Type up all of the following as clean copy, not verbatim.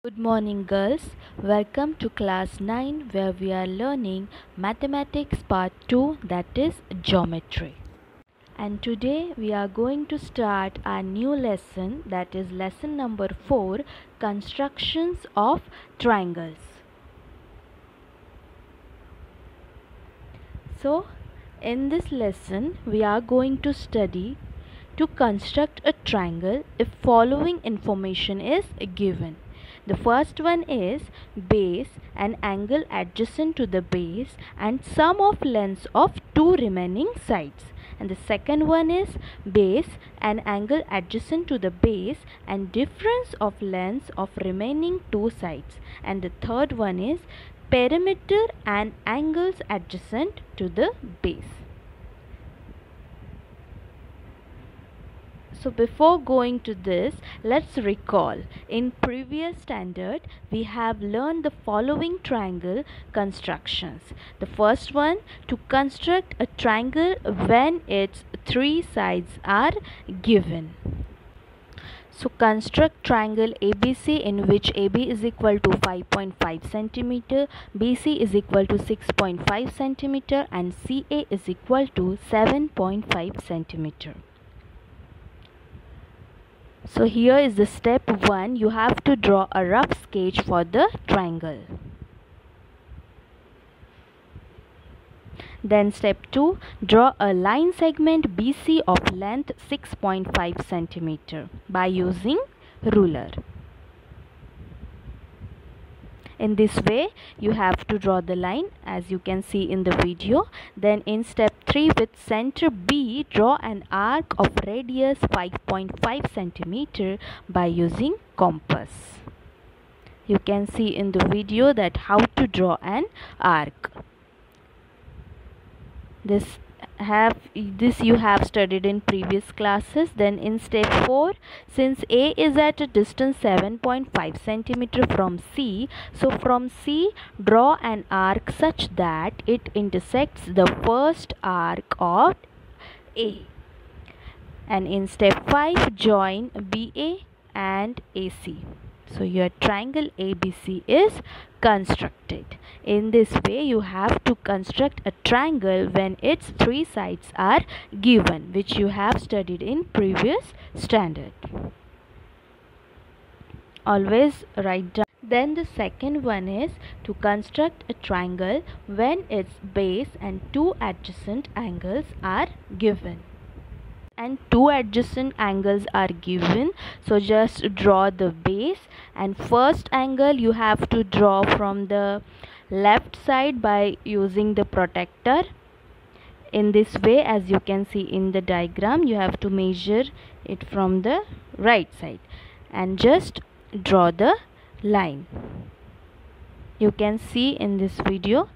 Good morning, girls. Welcome to class 9 where we are learning mathematics part 2, that is geometry. And today we are going to start our new lesson, that is lesson number 4, constructions of triangles. So, in this lesson we are going to study to construct a triangle if following information is given. The first one is base and angle adjacent to the base and sum of lengths of two remaining sides. And the second one is base and angle adjacent to the base and difference of lengths of remaining two sides. And the third one is perimeter and angles adjacent to the base. So before going to this, let's recall. In previous standard, we have learned the following triangle constructions. The first one, to construct a triangle when its three sides are given. So construct triangle ABC in which AB is equal to 5.5 cm, BC is equal to 6.5 cm and CA is equal to 7.5 cm. So here is the step 1. You have to draw a rough sketch for the triangle. Then step 2. Draw a line segment BC of length 6.5 cm by using ruler. In this way you have to draw the line as you can see in the video. Then in step 3, with center B, draw an arc of radius 5.5 cm by using compass. You can see in the video that how to draw an arc. This you have studied in previous classes. Then in step 4, since A is at a distance 7.5 cm from C, so from C draw an arc such that it intersects the first arc of A. And in step 5, join BA and AC. So your triangle ABC is constructed. In this way you have to construct a triangle when its three sides are given, which you have studied in previous standard. Always write down. Then the second one is to construct a triangle when its base and two adjacent angles are given. And two adjacent angles are given, so just draw the base, and first angle you have to draw from the left side by using the protractor. In this way, as you can see in the diagram, you have to measure it from the right side and just draw the line. You can see in this video.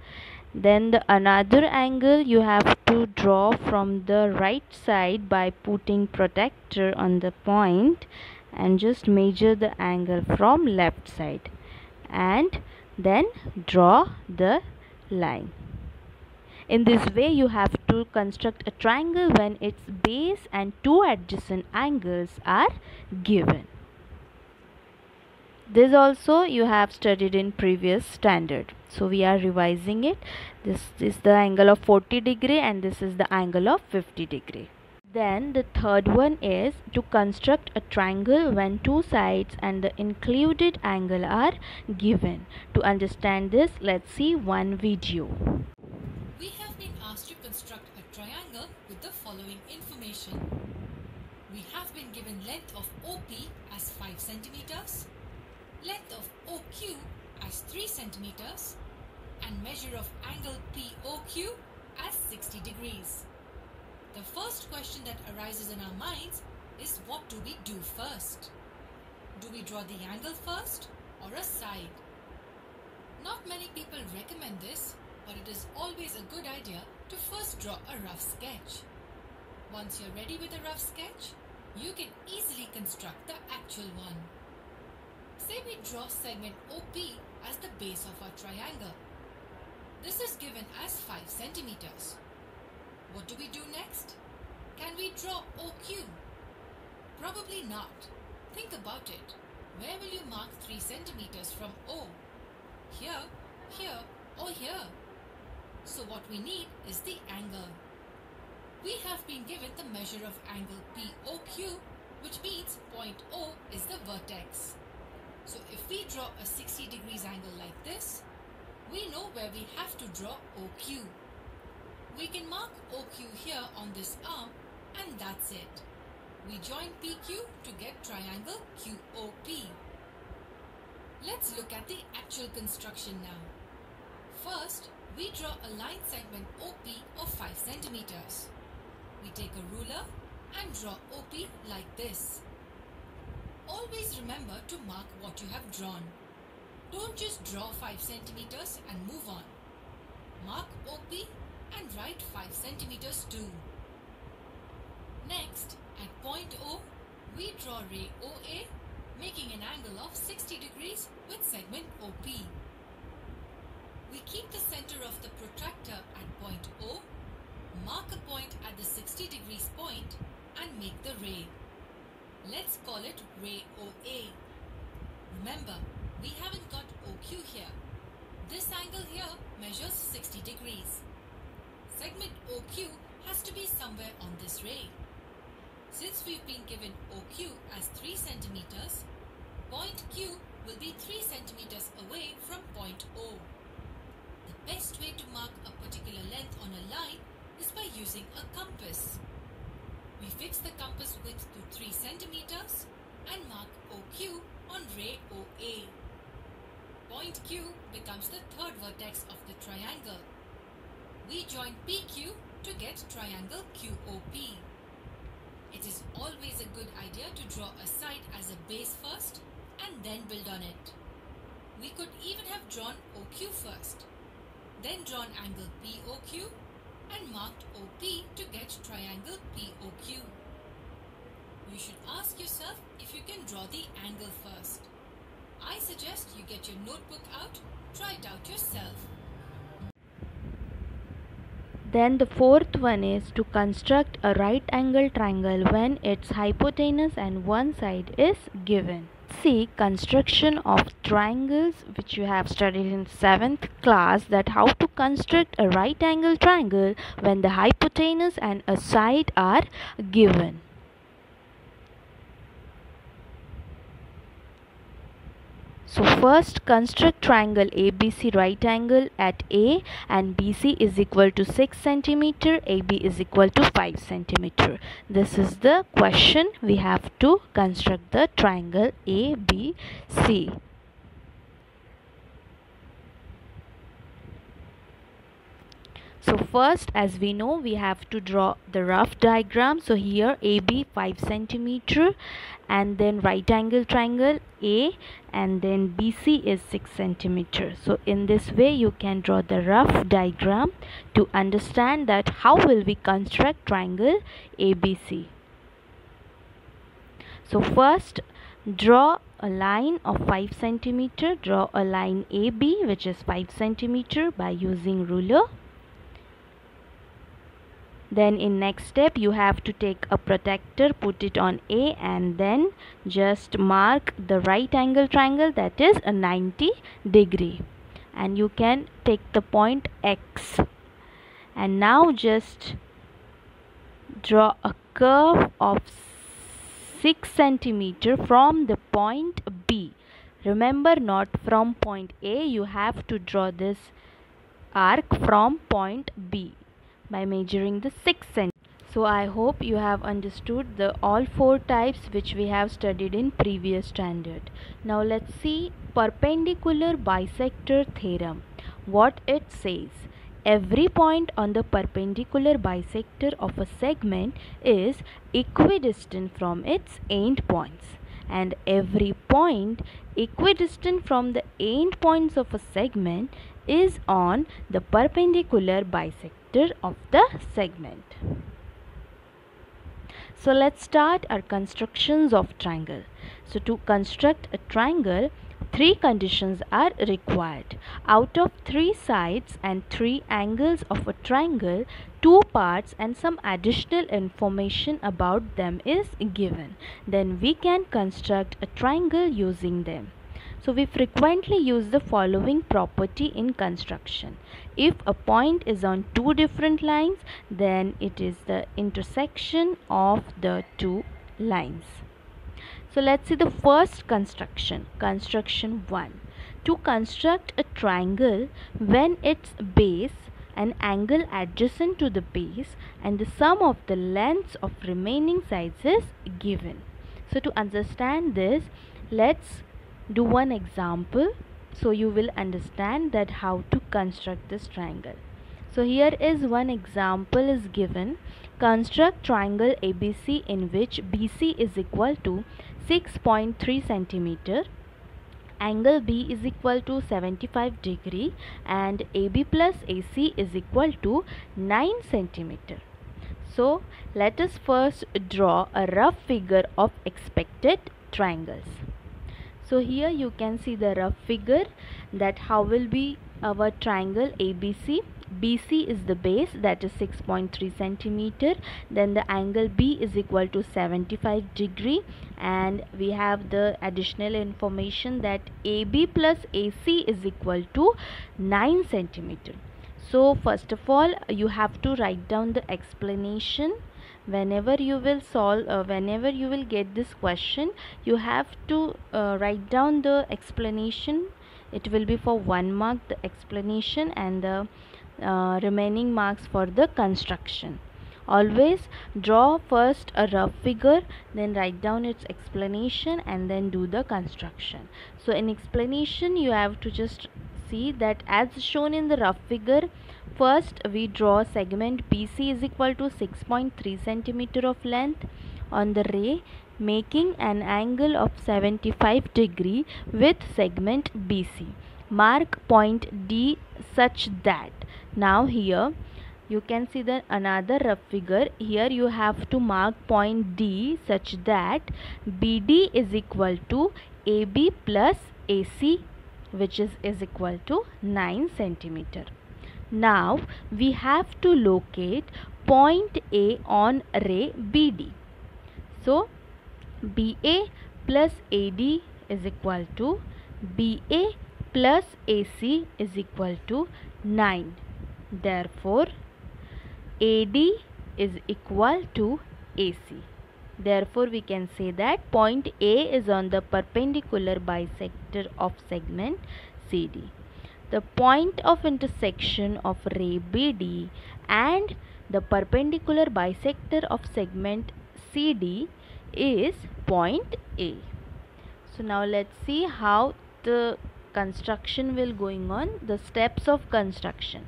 Then the another angle you have to draw from the right side by putting protractor on the point and just measure the angle from left side and then draw the line. In this way you have to construct a triangle when its base and two adjacent angles are given. This also you have studied in previous standard, so we are revising it. This is the angle of 40 degree and this is the angle of 50 degree. Then the third one is to construct a triangle when two sides and the included angle are given. To understand this, let's see one video. We have been asked to construct a triangle with the following information. We have been given length of OP as 5 centimeters, length of OQ as 3 centimeters and measure of angle POQ as 60 degrees. The first question that arises in our minds is, what do we do first? Do we draw the angle first or a side? Not many people recommend this, but it is always a good idea to first draw a rough sketch. Once you're ready with a rough sketch, you can easily construct the actual one. Say we draw segment OP as the base of our triangle. This is given as 5 centimeters. What do we do next? Can we draw OQ? Probably not. Think about it. Where will you mark 3 centimeters from O? Here, here or here? So what we need is the angle. We have been given the measure of angle POQ, which means point O is the vertex. So if we draw a 60 degrees angle like this, we know where we have to draw OQ. We can mark OQ here on this arm and that's it. We join PQ to get triangle QOP. Let's look at the actual construction now. First, we draw a line segment OP of 5 centimeters. We take a ruler and draw OP like this. Always remember to mark what you have drawn. Don't just draw 5 centimeters and move on. Mark OP and write 5 centimeters too. Next, at point O, we draw ray OA, making an angle of 60 degrees with segment OP. We keep the center of the protractor at point O, mark a point at the 60 degrees point and make the ray. Let's call it ray OA. Remember, we haven't got OQ here. This angle here measures 60 degrees. Segment OQ has to be somewhere on this ray. Since we've been given OQ as 3 centimeters, point Q will be 3 centimeters away from point O. The best way to mark a particular length on a line is by using a compass. We fix the compass width to 3 centimeters and mark OQ on ray OA. Point Q becomes the third vertex of the triangle. We join PQ to get triangle QOP. It is always a good idea to draw a side as a base first and then build on it. We could even have drawn OQ first, then drawn angle POQ and marked OP to get triangle POQ. You should ask yourself if you can draw the angle first. I suggest you get your notebook out, try it out yourself. Then the fourth one is to construct a right angle triangle when its hypotenuse and one side is given. See construction of triangles, which you have studied in 7th class, that how to construct a right angle triangle when the hypotenuse and a side are given. So first construct triangle ABC right angle at A and BC is equal to 6 centimeter, AB is equal to 5 centimeter. This is the question. We have to construct the triangle ABC. So first, as we know, we have to draw the rough diagram. So here AB 5 centimeter and then right angle triangle A and then BC is 6 centimeter. So in this way you can draw the rough diagram to understand that how will we construct triangle ABC. So first draw a line of 5 centimeter. Draw a line AB which is 5 centimeter by using ruler. Then in next step you have to take a protractor, put it on A and then just mark the right angle triangle, that is a 90 degree, and you can take the point X and now just draw a curve of 6 centimeter from the point B. Remember, not from point A, you have to draw this arc from point B by measuring the 6 cm. So I hope you have understood the all 4 types which we have studied in previous standard. Now let's see perpendicular bisector theorem. What it says: every point on the perpendicular bisector of a segment is equidistant from its end points, and every point equidistant from the end points of a segment is on the perpendicular bisector of the segment. So let's start our constructions of triangle. So to construct a triangle, Three conditions are required. Out of three sides and three angles of a triangle, two parts and some additional information about them is given. Then we can construct a triangle using them. So we frequently use the following property in construction. If a point is on two different lines, then it is the intersection of the two lines. So let's see the first construction. Construction 1. To construct a triangle when its base, an angle adjacent to the base, and the sum of the lengths of remaining sides is given. So to understand this, let's do one example so you will understand that how to construct this triangle. So here is one example is given. Construct triangle ABC in which BC is equal to 6.3 centimeter, angle B is equal to 75 degree, and AB plus AC is equal to 9 centimeter. So let us first draw a rough figure of expected triangles. So here you can see the rough figure that how will be our triangle ABC. BC is the base, that is 6.3 centimeter. Then the angle B is equal to 75 degree, and we have the additional information that AB plus AC is equal to 9 centimeter. So first of all, you have to write down the explanation. Whenever you will solve, whenever you will get this question, you have to write down the explanation. It will be for 1 mark the explanation, and the remaining marks for the construction. Always draw first a rough figure, then write down its explanation, and then do the construction. So in explanation you have to just see that as shown in the rough figure, first we draw segment BC is equal to 6.3 centimeter of length on the ray, making an angle of 75 degree with segment BC. Mark point D such that, now here you can see the another rough figure. Here you have to mark point D such that BD is equal to AB plus AC, which is equal to 9 centimeter. Now we have to locate point A on ray BD. So BA plus AD is equal to BA plus AC is equal to 9. Therefore AD is equal to AC. Therefore we can say that point A is on the perpendicular bisector of segment CD. The point of intersection of ray BD and the perpendicular bisector of segment CD is point A. So now let's see how the construction will going on, the steps of construction.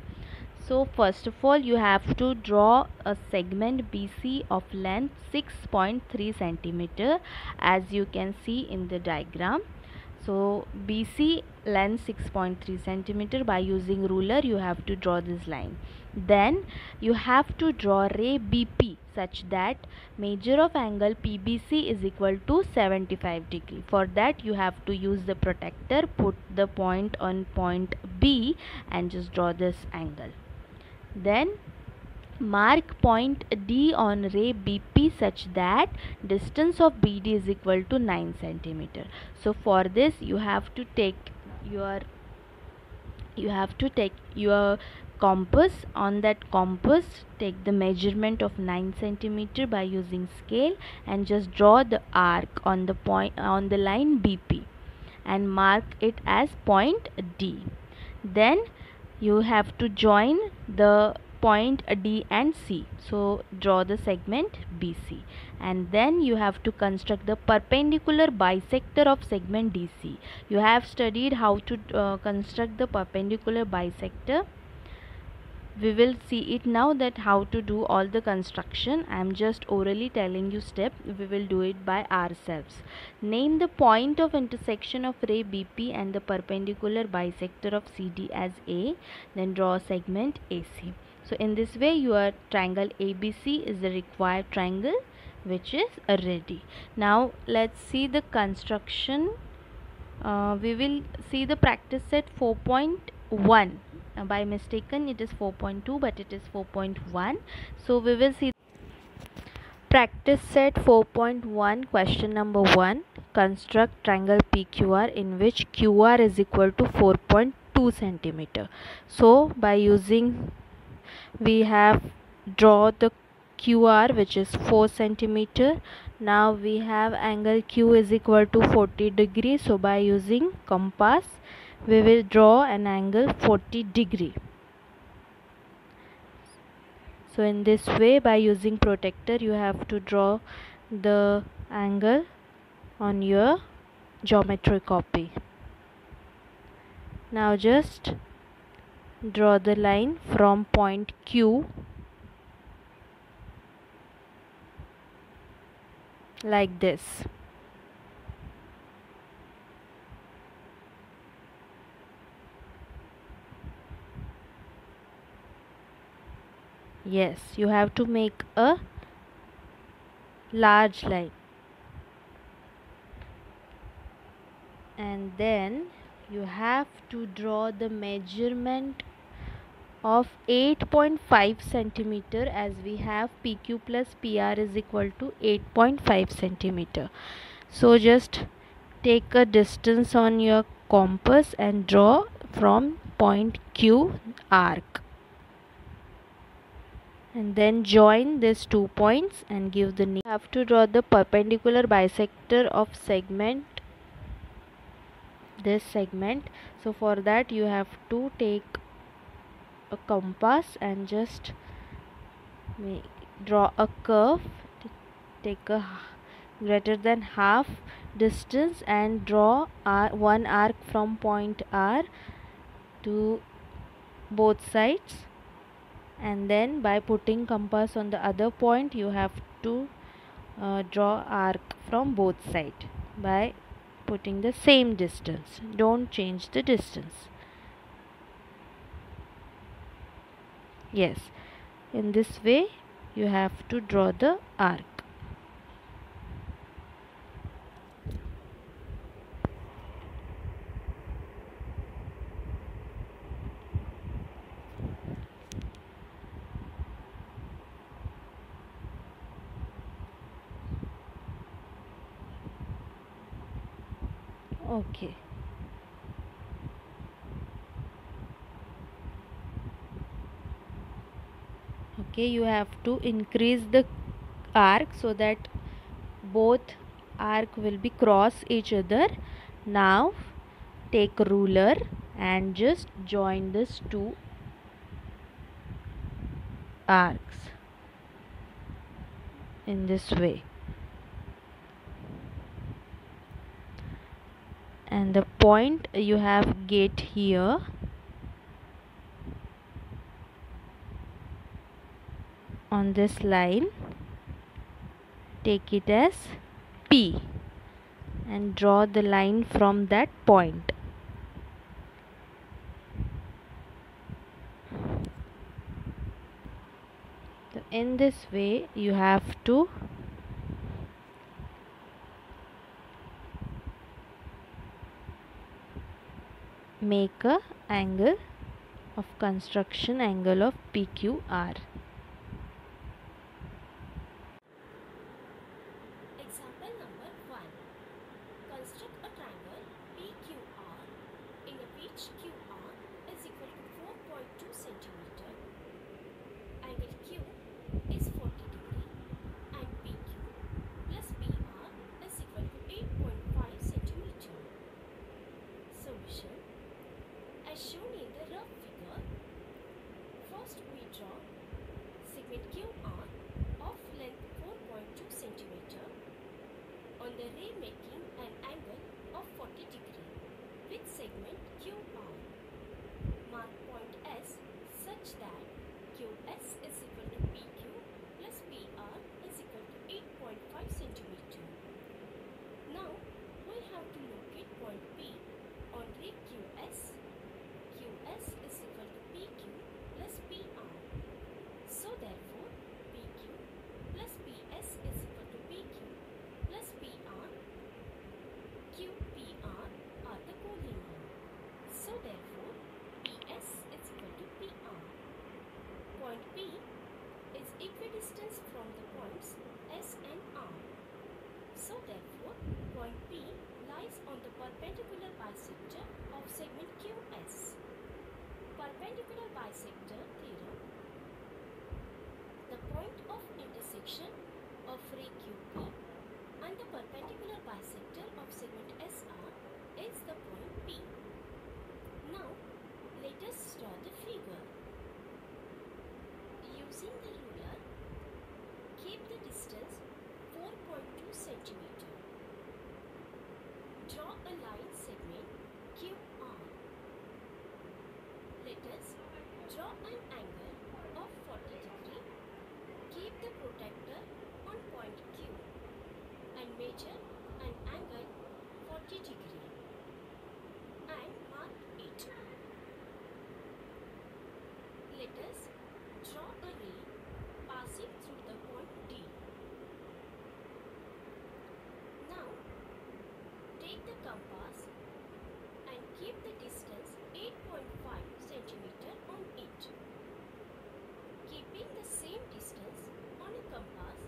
So first of all, you have to draw a segment BC of length 6.3 centimeter, as you can see in the diagram. So BC length 6.3 centimeter. By using ruler you have to draw this line. Then you have to draw ray BP such that measure of angle PBC is equal to 75 degree. For that you have to use the protractor, put the point on point B and just draw this angle. Then mark point D on ray BP such that distance of BD is equal to 9 centimeter. So for this you have to take your compass. On that compass take the measurement of 9 centimeter by using scale and just draw the arc on the point on the line BP and mark it as point D. Then you have to join the point D and C. So draw the segment BC, and then you have to construct the perpendicular bisector of segment DC. You have studied how to construct the perpendicular bisector. We will see it now, that how to do all the construction. I am just orally telling you step. We will do it by ourselves. Name the point of intersection of ray BP and the perpendicular bisector of CD as A. Then draw a segment AC. So in this way your triangle ABC is the required triangle which is ready. Now let's see the construction We will see the practice set 4.1. By mistaken it is 4.2, but it is 4.1. So we will see practice set 4.1. Question number 1. Construct triangle PQR in which QR is equal to 4.2 centimeter. So by using, we have draw the QR which is 4 centimeter. Now we have angle Q is equal to 40 degrees. So by using compass we will draw an angle 40 degree. So in this way, by using protractor, you have to draw the angle on your geometry copy. Now just draw the line from point Q like this. Yes, you have to make a large line. And then you have to draw the measurement of 8.5 centimeter, as we have PQ plus PR is equal to 8.5 centimeter. So just take a distance on your compass and draw from point Q arc, and then join these 2 points and give the name. You have to draw the perpendicular bisector of segment, this segment. So for that you have to take a compass and just draw a curve, take a greater than half distance and draw one arc from point R to both sides, and then by putting compass on the other point you have to draw arc from both sides by putting the same distance. Don't change the distance. Yes, in this way you have to draw the arc. Okay. Okay, you have to increase the arc so that both arc will be cross each other. Now take a ruler and just join these two arcs in this way, and the point you have get here, on this line, take it as P and draw the line from that point. So in this way you have to make a angle of construction, angle of PQR. Example number 1. Construct a triangle PQR in which QR is equal to 4.2 cm, angle Q is 40 degree, and PQ plus PR is equal to 8.5 cm. Solution. As shown in the rough figure, first we draw segment QR of length 4.2 cm on the ray, making an angle of 40 degree with segment QR. Mark point S such that QS is equal to PQ plus PR is equal to 8.5 cm. Now we have to locate point P on ray QS. QS is equal to PQ plus PR. So therefore PQ plus PS is equal to PQ plus PR. QPR are ray QP and the perpendicular bisector of segment SR is the point P. Now, let us draw the figure. Using the ruler, keep the distance 4.2 cm. Draw a line segment QR. Let us draw an angle of 40 degree. Keep the protractor on point Q and measure an angle 40 degree and mark it. Let us draw a ray passing through the point D. Now, take the compass and keep the distance 8.5 cm on it. Keeping the same distance on a compass,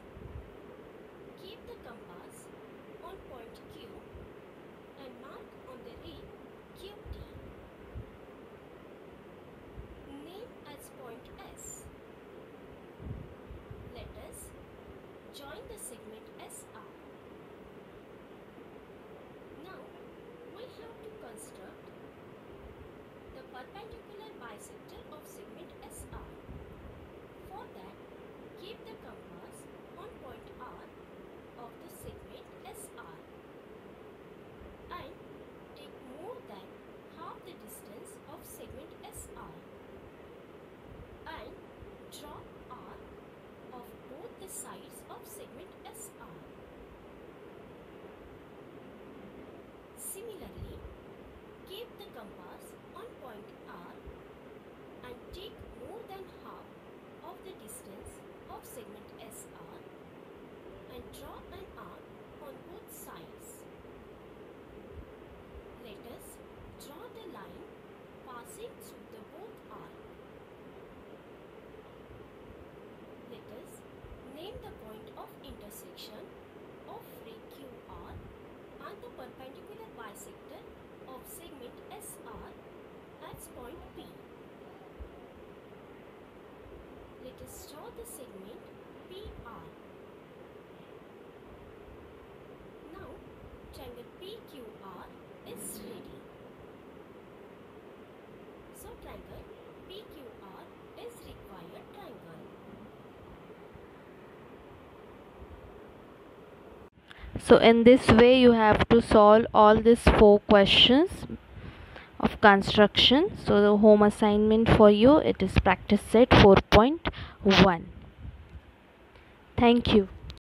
keep the compass on point Q and mark on the ray QT. Name as point S. Let us join the segment SR. Now, we have to construct the perpendicular bisector of segment SR. For that, keep the compass on point R of the segment SR and take more than half the distance of segment SR and draw R of both the sides of segment SR. Similarly, keep the compass on point R and take more than half of the distance of segment SR and draw an arc on both sides. Let us draw the line passing through the both arcs. Let us name the point of intersection of ray QR and the perpendicular bisector of segment SR as point P. Let us draw the segment PR. Now, triangle PQR is ready. So, triangle PQR is required triangle. So in this way you have to solve all these 4 questions of construction. So the home assignment for you, it is practice set 4.1. Thank you.